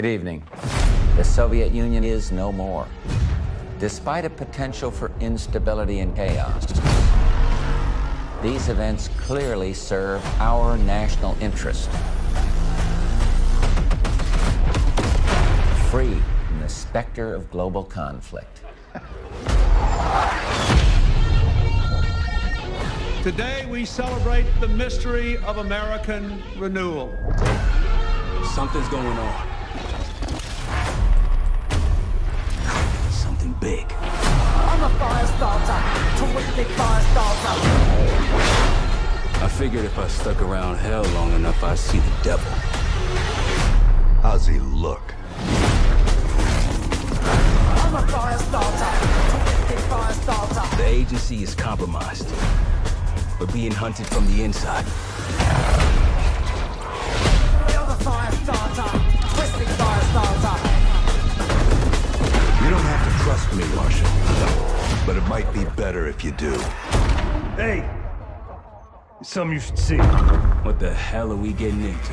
Good evening. The Soviet Union is no more. Despite a potential for instability and chaos, these events clearly serve our national interest. Free from the specter of global conflict. Today we celebrate the mystery of American renewal. Something's going on. Something big. I'm a fire starter, terrific fire starter. I figured if I stuck around hell long enough, I'd see the devil. How's he look? I'm a fire starter, terrific fire starter. The agency is compromised. We're being hunted from the inside. You're the fire starter, twisting fire starter. You don't have to trust me, Martian. But it might be better if you do. Hey! Something you should see. What the hell are we getting into?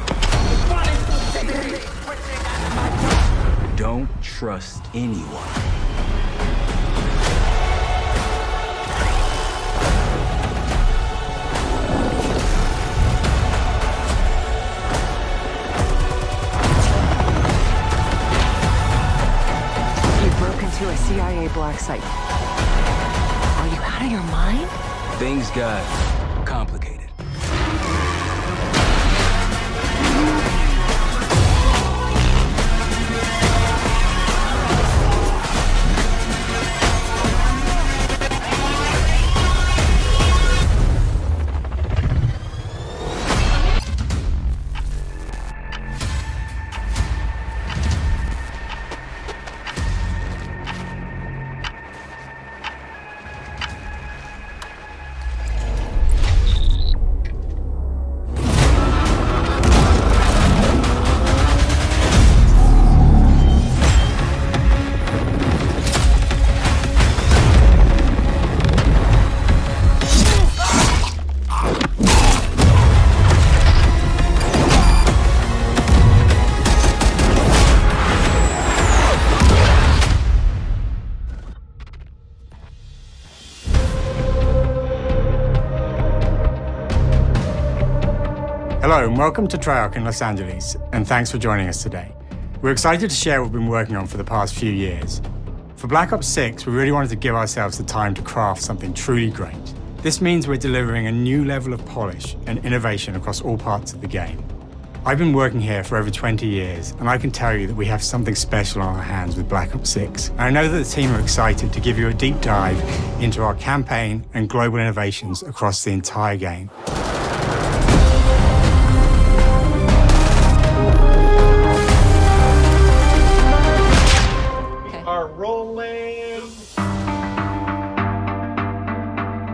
Don't trust anyone. To a CIA black site. Are you out of your mind? Things got complicated. Hello and welcome to Treyarch in Los Angeles, and thanks for joining us today. We're excited to share what we've been working on for the past few years. For Black Ops 6, we really wanted to give ourselves the time to craft something truly great. This means we're delivering a new level of polish and innovation across all parts of the game. I've been working here for over 20 years, and I can tell you that we have something special on our hands with Black Ops 6. And I know that the team are excited to give you a deep dive into our campaign and global innovations across the entire game.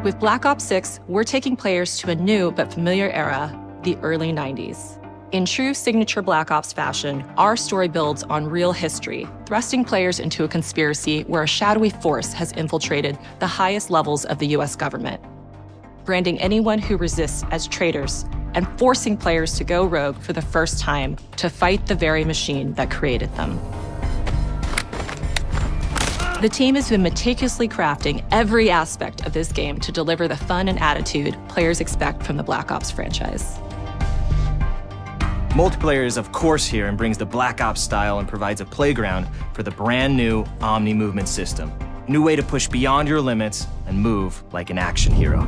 With Black Ops 6, we're taking players to a new but familiar era, the early 90s. In true signature Black Ops fashion, our story builds on real history, thrusting players into a conspiracy where a shadowy force has infiltrated the highest levels of the US government, branding anyone who resists as traitors and forcing players to go rogue for the first time to fight the very machine that created them. The team has been meticulously crafting every aspect of this game to deliver the fun and attitude players expect from the Black Ops franchise. Multiplayer is of course here and brings the Black Ops style and provides a playground for the brand new Omni movement system. New way to push beyond your limits and move like an action hero.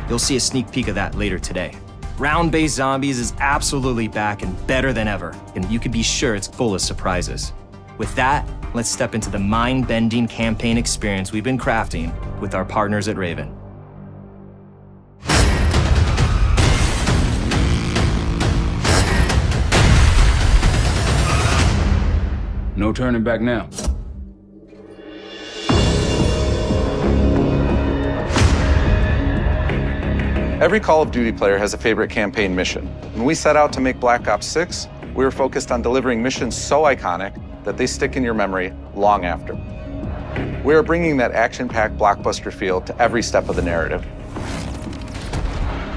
You'll see a sneak peek of that later today. Round-based zombies is absolutely back and better than ever, and you can be sure it's full of surprises. With that, let's step into the mind-bending campaign experience we've been crafting with our partners at Raven. No turning back now. Every Call of Duty player has a favorite campaign mission. When we set out to make Black Ops 6, we were focused on delivering missions so iconic that they stick in your memory long after. We are bringing that action-packed blockbuster feel to every step of the narrative.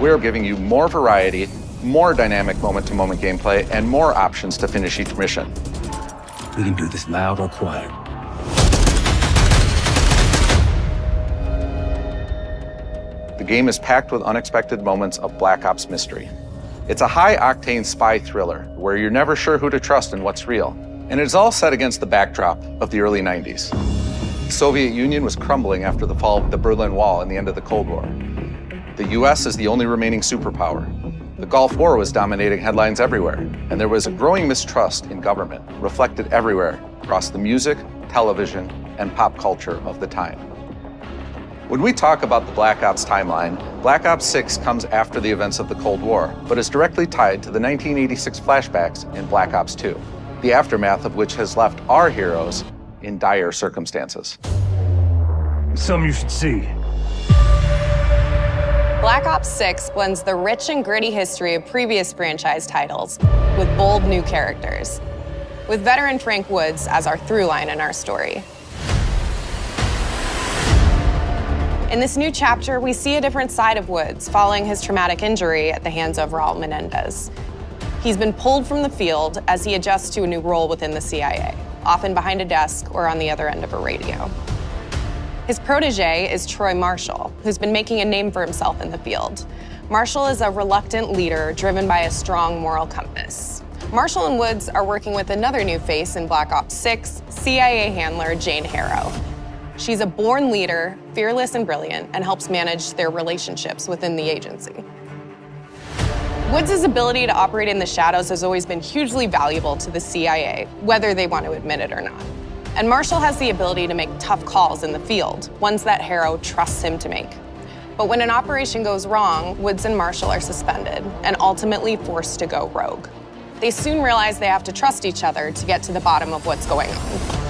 We are giving you more variety, more dynamic moment-to-moment gameplay, and more options to finish each mission. We can do this loud or quiet. The game is packed with unexpected moments of Black Ops mystery. It's a high-octane spy thriller where you're never sure who to trust and what's real. And it's all set against the backdrop of the early 90s. The Soviet Union was crumbling after the fall of the Berlin Wall and the end of the Cold War. The US is the only remaining superpower. The Gulf War was dominating headlines everywhere, and there was a growing mistrust in government, reflected everywhere across the music, television, and pop culture of the time. When we talk about the Black Ops timeline, Black Ops 6 comes after the events of the Cold War, but is directly tied to the 1986 flashbacks in Black Ops 2, the aftermath of which has left our heroes in dire circumstances. Something you should see. Black Ops 6 blends the rich and gritty history of previous franchise titles with bold new characters, with veteran Frank Woods as our through line in our story. In this new chapter, we see a different side of Woods following his traumatic injury at the hands of Raul Menendez. He's been pulled from the field as he adjusts to a new role within the CIA, often behind a desk or on the other end of a radio. His protege is Troy Marshall, who's been making a name for himself in the field. Marshall is a reluctant leader driven by a strong moral compass. Marshall and Woods are working with another new face in Black Ops 6, CIA handler Jane Harrow. She's a born leader, fearless and brilliant, and helps manage their relationships within the agency. Woods' ability to operate in the shadows has always been hugely valuable to the CIA, whether they want to admit it or not. And Marshall has the ability to make tough calls in the field, ones that Harrow trusts him to make. But when an operation goes wrong, Woods and Marshall are suspended and ultimately forced to go rogue. They soon realize they have to trust each other to get to the bottom of what's going on.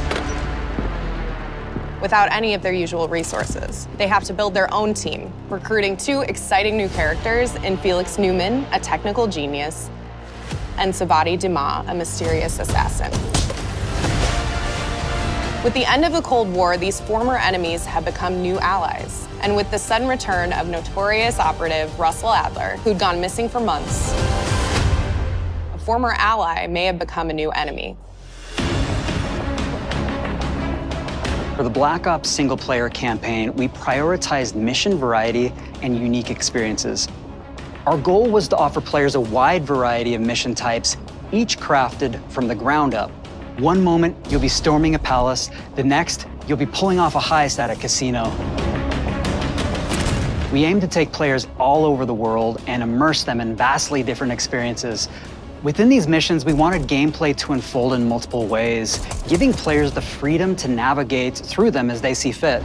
Without any of their usual resources, they have to build their own team, recruiting two exciting new characters in Felix Newman, a technical genius, and Savati Dumas, a mysterious assassin. With the end of the Cold War, these former enemies have become new allies. And with the sudden return of notorious operative Russell Adler, who'd gone missing for months, a former ally may have become a new enemy. For the Black Ops single-player campaign, we prioritized mission variety and unique experiences. Our goal was to offer players a wide variety of mission types, each crafted from the ground up. One moment, you'll be storming a palace. The next, you'll be pulling off a heist at a casino. We aim to take players all over the world and immerse them in vastly different experiences. Within these missions, we wanted gameplay to unfold in multiple ways, giving players the freedom to navigate through them as they see fit.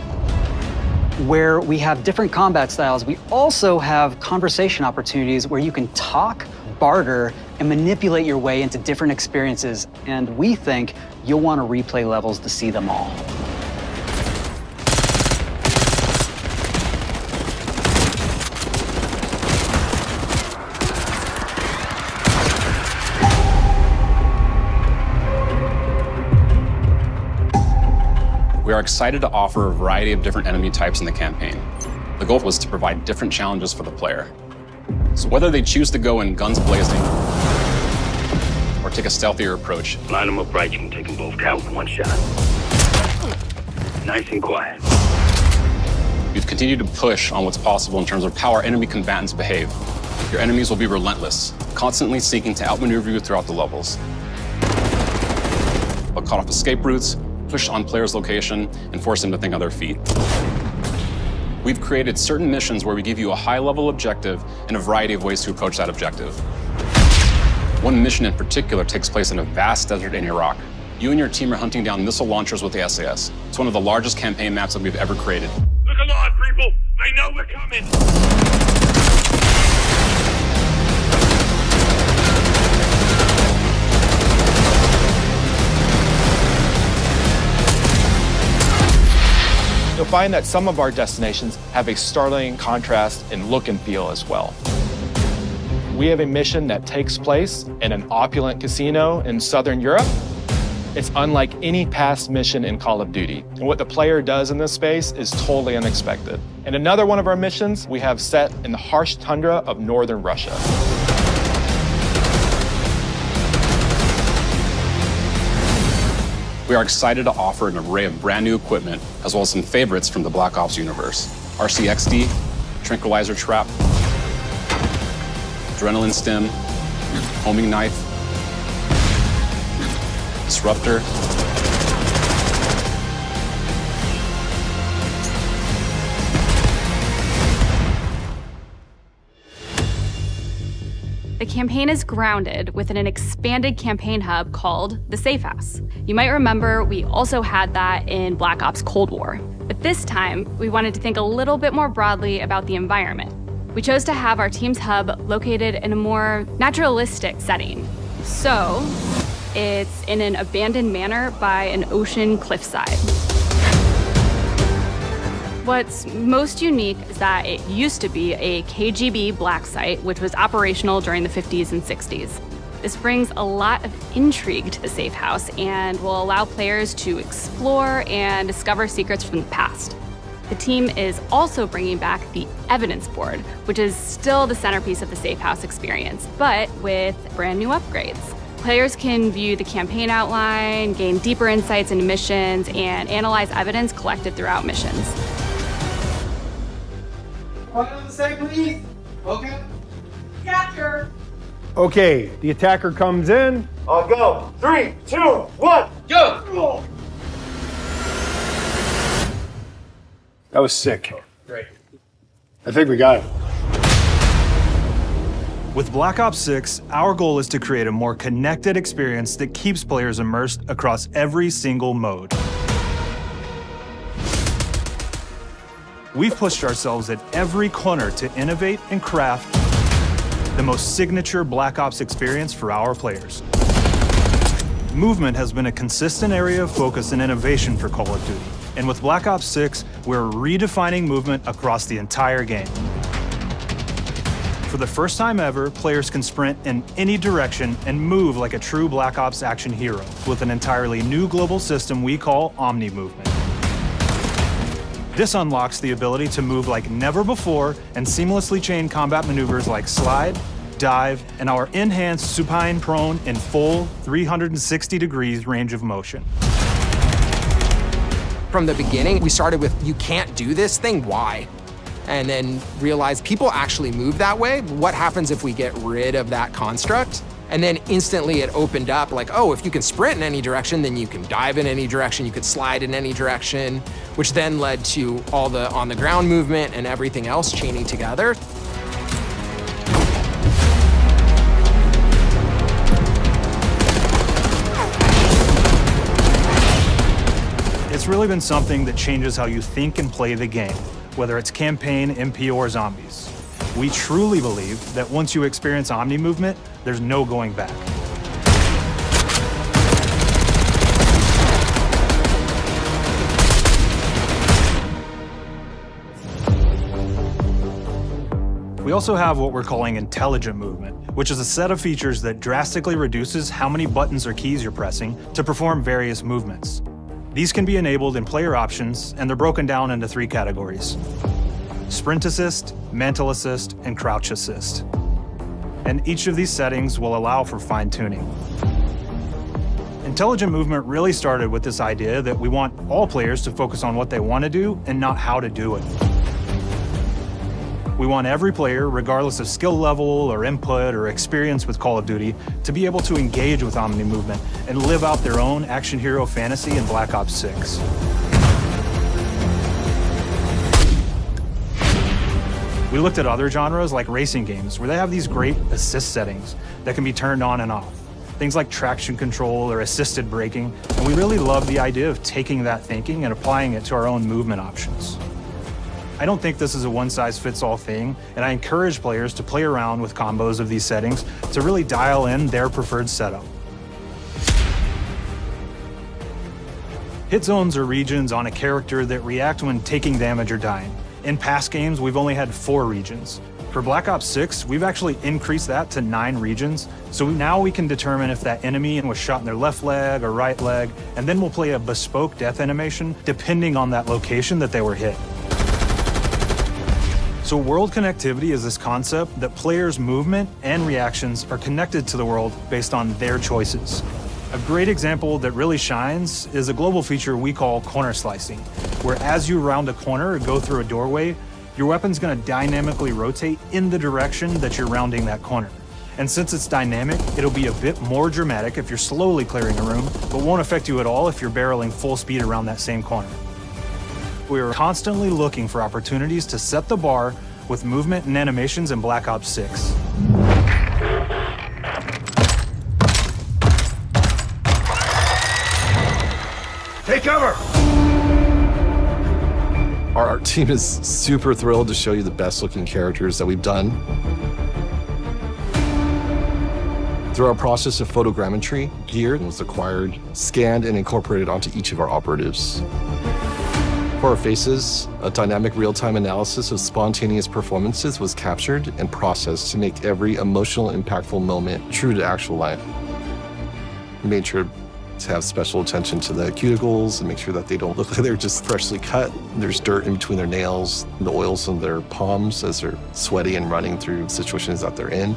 Where we have different combat styles, we also have conversation opportunities where you can talk, barter, and manipulate your way into different experiences, and we think you'll want to replay levels to see them all. We are excited to offer a variety of different enemy types in the campaign. The goal was to provide different challenges for the player. So whether they choose to go in guns blazing or take a stealthier approach. Line them up right, you can take them both out in one shot. Nice and quiet. We've continued to push on what's possible in terms of how our enemy combatants behave. Your enemies will be relentless, constantly seeking to outmaneuver you throughout the levels. They'll cut off escape routes, push on players' location, and force them to think on their feet. We've created certain missions where we give you a high-level objective and a variety of ways to approach that objective. One mission in particular takes place in a vast desert in Iraq. You and your team are hunting down missile launchers with the SAS. It's one of the largest campaign maps that we've ever created. Look alive, people! They know we're coming! You'll find that some of our destinations have a startling contrast in look and feel as well. We have a mission that takes place in an opulent casino in Southern Europe. It's unlike any past mission in Call of Duty. And what the player does in this space is totally unexpected. And another one of our missions we have set in the harsh tundra of northern Russia. We are excited to offer an array of brand new equipment, as well as some favorites from the Black Ops universe. RCXD, Tranquilizer Trap, Adrenaline Stim, Homing Knife, Disruptor, The campaign is grounded within an expanded campaign hub called the Safe House. You might remember we also had that in Black Ops Cold War. But this time, we wanted to think a little bit more broadly about the environment. We chose to have our team's hub located in a more naturalistic setting. So, it's in an abandoned manor by an ocean cliffside. What's most unique is that it used to be a KGB black site, which was operational during the 50s and 60s. This brings a lot of intrigue to the Safe House and will allow players to explore and discover secrets from the past. The team is also bringing back the evidence board, which is still the centerpiece of the Safe House experience, but with brand new upgrades. Players can view the campaign outline, gain deeper insights into missions, and analyze evidence collected throughout missions. Quiet on the side, please. Okay. Capture. Okay, the attacker comes in. I'll go. 3, 2, 1, go! That was sick. Great. I think we got it. With Black Ops 6, our goal is to create a more connected experience that keeps players immersed across every single mode. We've pushed ourselves at every corner to innovate and craft the most signature Black Ops experience for our players. Movement has been a consistent area of focus and innovation for Call of Duty. And with Black Ops 6, we're redefining movement across the entire game. For the first time ever, players can sprint in any direction and move like a true Black Ops action hero with an entirely new global system we call Omni movement. This unlocks the ability to move like never before and seamlessly chain combat maneuvers like slide, dive, and our enhanced supine prone in full 360 degrees range of motion. From the beginning, we started with, you can't do this thing, why? And then realized people actually move that way. What happens if we get rid of that construct? And then instantly it opened up like, oh, if you can sprint in any direction, then you can dive in any direction, you could slide in any direction, which then led to all the on-the-ground movement and everything else chaining together. It's really been something that changes how you think and play the game, whether it's campaign, MP, or zombies. We truly believe that once you experience Omni movement, there's no going back. We also have what we're calling intelligent movement, which is a set of features that drastically reduces how many buttons or keys you're pressing to perform various movements. These can be enabled in player options, and they're broken down into 3 categories: Sprint Assist, Mantle Assist, and Crouch Assist. And each of these settings will allow for fine-tuning. Intelligent movement really started with this idea that we want all players to focus on what they want to do and not how to do it. We want every player, regardless of skill level or input or experience with Call of Duty, to be able to engage with Omni movement and live out their own action hero fantasy in Black Ops 6. We looked at other genres like racing games, where they have these great assist settings that can be turned on and off. Things like traction control or assisted braking, and we really love the idea of taking that thinking and applying it to our own movement options. I don't think this is a one-size-fits-all thing, and I encourage players to play around with combos of these settings to really dial in their preferred setup. Hit zones are regions on a character that react when taking damage or dying. In past games, we've only had 4 regions. For Black Ops 6, we've actually increased that to 9 regions, so now we can determine if that enemy was shot in their left leg or right leg, and then we'll play a bespoke death animation depending on that location that they were hit. So world connectivity is this concept that players' movement and reactions are connected to the world based on their choices. A great example that really shines is a global feature we call corner slicing, where as you round a corner or go through a doorway, your weapon's gonna dynamically rotate in the direction that you're rounding that corner. And since it's dynamic, it'll be a bit more dramatic if you're slowly clearing a room, but won't affect you at all if you're barreling full speed around that same corner. We're constantly looking for opportunities to set the bar with movement and animations in Black Ops 6. Take cover! Our art team is super thrilled to show you the best looking characters that we've done. Through our process of photogrammetry, gear was acquired, scanned, and incorporated onto each of our operatives. For our faces, a dynamic real-time analysis of spontaneous performances was captured and processed to make every emotional, impactful moment true to actual life. We made sure to have special attention to the cuticles and make sure that they don't look like they're just freshly cut. There's dirt in between their nails, the oils on their palms as they're sweaty and running through situations that they're in.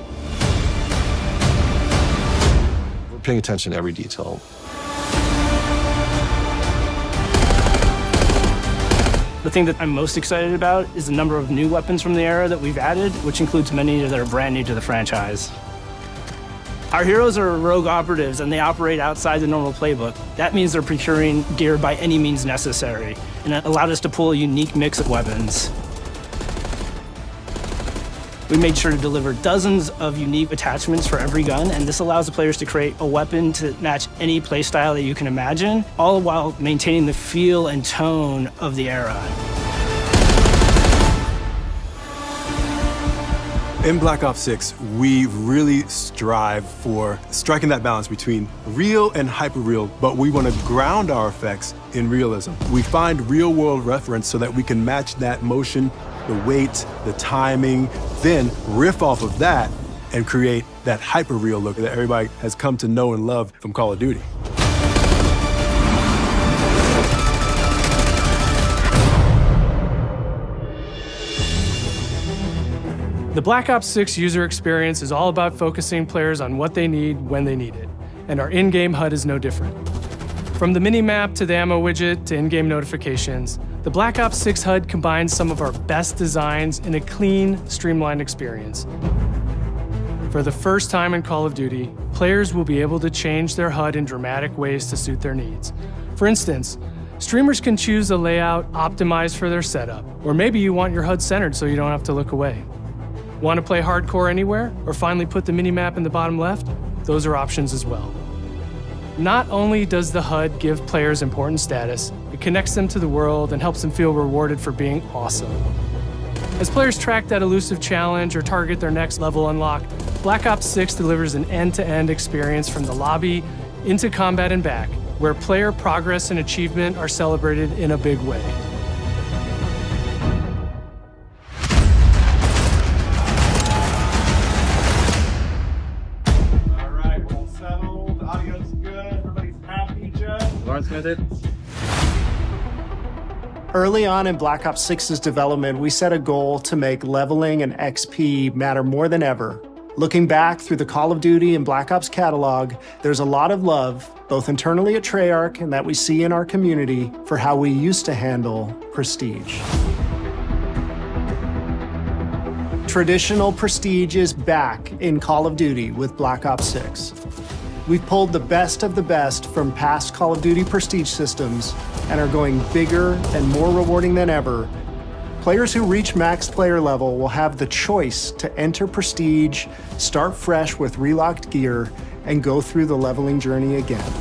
We're paying attention to every detail. The thing that I'm most excited about is the number of new weapons from the era that we've added, which includes many that are brand new to the franchise. Our heroes are rogue operatives, and they operate outside the normal playbook. That means they're procuring gear by any means necessary, and it allowed us to pull a unique mix of weapons. We made sure to deliver dozens of unique attachments for every gun, and this allows the players to create a weapon to match any playstyle that you can imagine, all while maintaining the feel and tone of the era. In Black Ops 6, we really strive for striking that balance between real and hyper-real, but we want to ground our effects in realism. We find real-world reference so that we can match that motion, the weight, the timing, then riff off of that and create that hyper-real look that everybody has come to know and love from Call of Duty. The Black Ops 6 user experience is all about focusing players on what they need when they need it, and our in-game HUD is no different. From the mini-map to the ammo widget to in-game notifications, the Black Ops 6 HUD combines some of our best designs in a clean, streamlined experience. For the first time in Call of Duty, players will be able to change their HUD in dramatic ways to suit their needs. For instance, streamers can choose a layout optimized for their setup, or maybe you want your HUD centered so you don't have to look away. Want to play hardcore anywhere, or finally put the mini-map in the bottom left? Those are options as well. Not only does the HUD give players important status, it connects them to the world and helps them feel rewarded for being awesome. As players track that elusive challenge or target their next level unlock, Black Ops 6 delivers an end-to-end experience from the lobby into combat and back, where player progress and achievement are celebrated in a big way. Early on in Black Ops 6's development, we set a goal to make leveling and XP matter more than ever. Looking back through the Call of Duty and Black Ops catalog, there's a lot of love, both internally at Treyarch and that we see in our community, for how we used to handle prestige. Traditional prestige is back in Call of Duty with Black Ops 6. We've pulled the best of the best from past Call of Duty prestige systems and are going bigger and more rewarding than ever. Players who reach max player level will have the choice to enter prestige, start fresh with relocked gear, and go through the leveling journey again.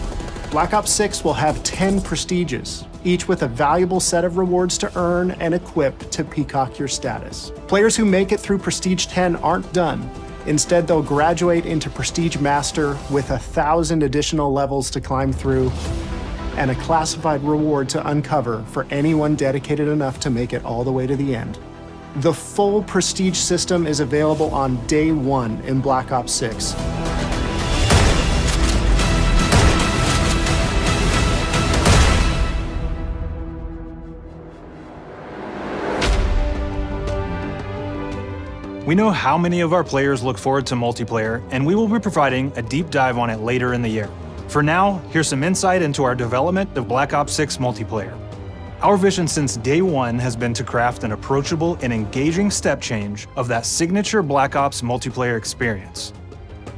Black Ops 6 will have 10 prestiges, each with a valuable set of rewards to earn and equip to peacock your status. Players who make it through Prestige 10 aren't done. Instead, they'll graduate into Prestige Master with 1,000 additional levels to climb through and a classified reward to uncover for anyone dedicated enough to make it all the way to the end. The full Prestige system is available on day one in Black Ops 6. We know how many of our players look forward to multiplayer, and we will be providing a deep dive on it later in the year. For now, here's some insight into our development of Black Ops 6 multiplayer. Our vision since day one has been to craft an approachable and engaging step change of that signature Black Ops multiplayer experience.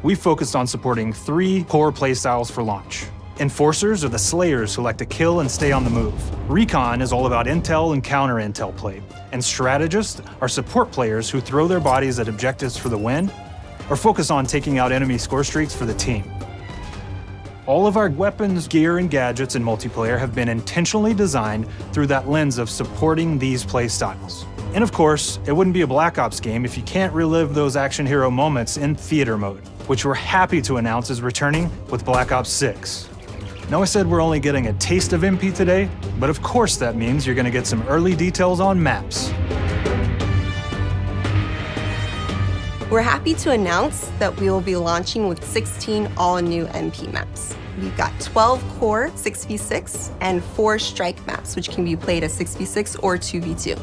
We focused on supporting 3 core playstyles for launch. Enforcers are the slayers who like to kill and stay on the move. Recon is all about intel and counter-intel play. And strategists are support players who throw their bodies at objectives for the win or focus on taking out enemy score streaks for the team. All of our weapons, gear, and gadgets in multiplayer have been intentionally designed through that lens of supporting these playstyles. And of course, it wouldn't be a Black Ops game if you can't relive those action hero moments in theater mode, which we're happy to announce is returning with Black Ops 6. Now I said we're only getting a taste of MP today, but of course that means you're gonna get some early details on maps. We're happy to announce that we will be launching with 16 all-new MP maps. We've got 12 core 6v6 and 4 strike maps, which can be played as 6v6 or 2v2.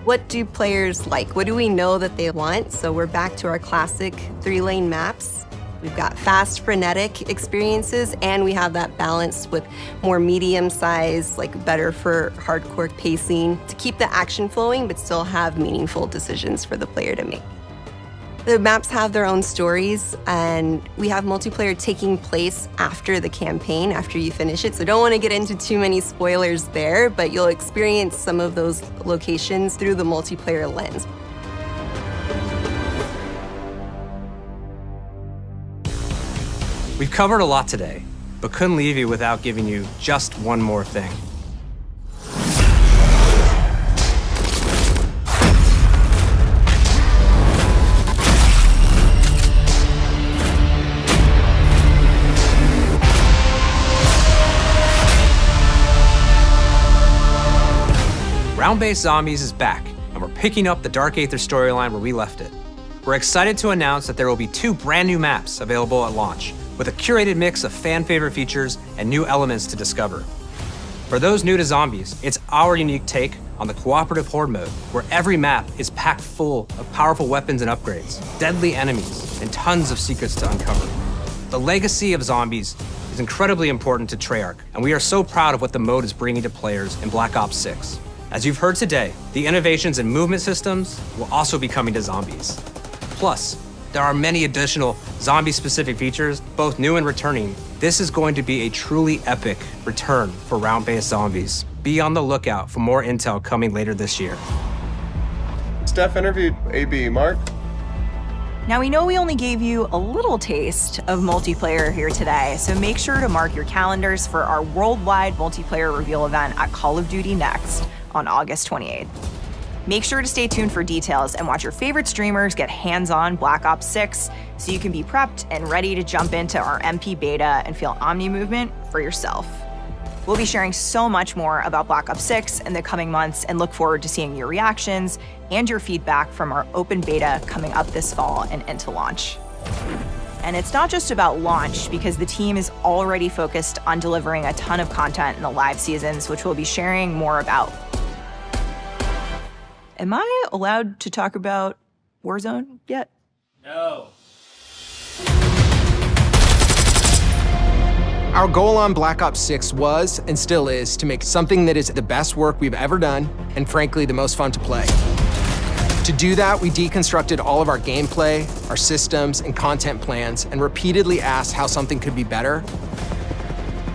What do players like? What do we know that they want? So we're back to our classic 3-lane maps. We've got fast, frenetic experiences, and we have that balance with more medium size, like better for hardcore pacing to keep the action flowing, but still have meaningful decisions for the player to make. The maps have their own stories, and we have multiplayer taking place after the campaign, after you finish it. So don't want to get into too many spoilers there, but you'll experience some of those locations through the multiplayer lens. We've covered a lot today, but couldn't leave you without giving you just one more thing. Round-based Zombies is back, and we're picking up the Dark Aether storyline where we left it. We're excited to announce that there will be 2 brand new maps available at launch, with a curated mix of fan-favorite features and new elements to discover. For those new to Zombies, it's our unique take on the cooperative horde mode, where every map is packed full of powerful weapons and upgrades, deadly enemies, and tons of secrets to uncover. The legacy of Zombies is incredibly important to Treyarch, and we are so proud of what the mode is bringing to players in Black Ops 6. As you've heard today, the innovations in movement systems will also be coming to Zombies. Plus, there are many additional zombie-specific features, both new and returning. This is going to be a truly epic return for round-based Zombies. Be on the lookout for more intel coming later this year. Steph interviewed AB. Mark? Now we know we only gave you a little taste of multiplayer here today, so make sure to mark your calendars for our worldwide multiplayer reveal event at Call of Duty Next on August 28th. Make sure to stay tuned for details and watch your favorite streamers get hands-on Black Ops 6 so you can be prepped and ready to jump into our MP beta and feel Omni movement for yourself. We'll be sharing so much more about Black Ops 6 in the coming months and look forward to seeing your reactions and your feedback from our open beta coming up this fall and into launch. And it's not just about launch, because the team is already focused on delivering a ton of content in the live seasons, which we'll be sharing more about. Am I allowed to talk about Warzone yet? No. Our goal on Black Ops 6 was, and still is, to make something that is the best work we've ever done, and frankly, the most fun to play. To do that, we deconstructed all of our gameplay, our systems, and content plans, and repeatedly asked how something could be better.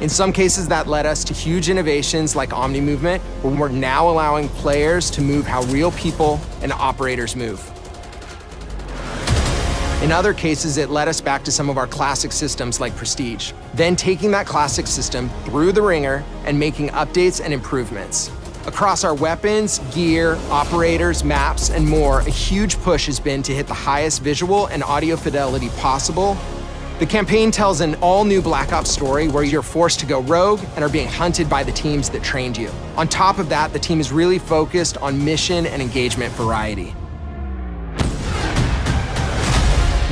In some cases, that led us to huge innovations like Omni movement, where we're now allowing players to move how real people and operators move. In other cases, it led us back to some of our classic systems like Prestige, then taking that classic system through the ringer and making updates and improvements. Across our weapons, gear, operators, maps, and more, a huge push has been to hit the highest visual and audio fidelity possible. The campaign tells an all-new Black Ops story where you're forced to go rogue and are being hunted by the teams that trained you. On top of that, the team is really focused on mission and engagement variety.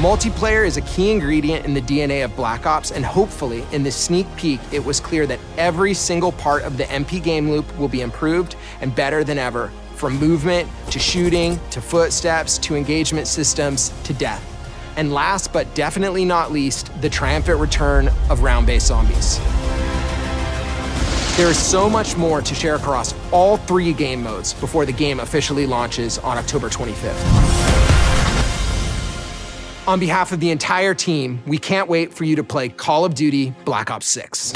Multiplayer is a key ingredient in the DNA of Black Ops, and hopefully, in this sneak peek, it was clear that every single part of the MP game loop will be improved and better than ever, from movement, to shooting, to footsteps, to engagement systems, to death. And last but definitely not least, the triumphant return of round-based zombies. There is so much more to share across all 3 game modes before the game officially launches on October 25th. On behalf of the entire team, we can't wait for you to play Call of Duty Black Ops 6.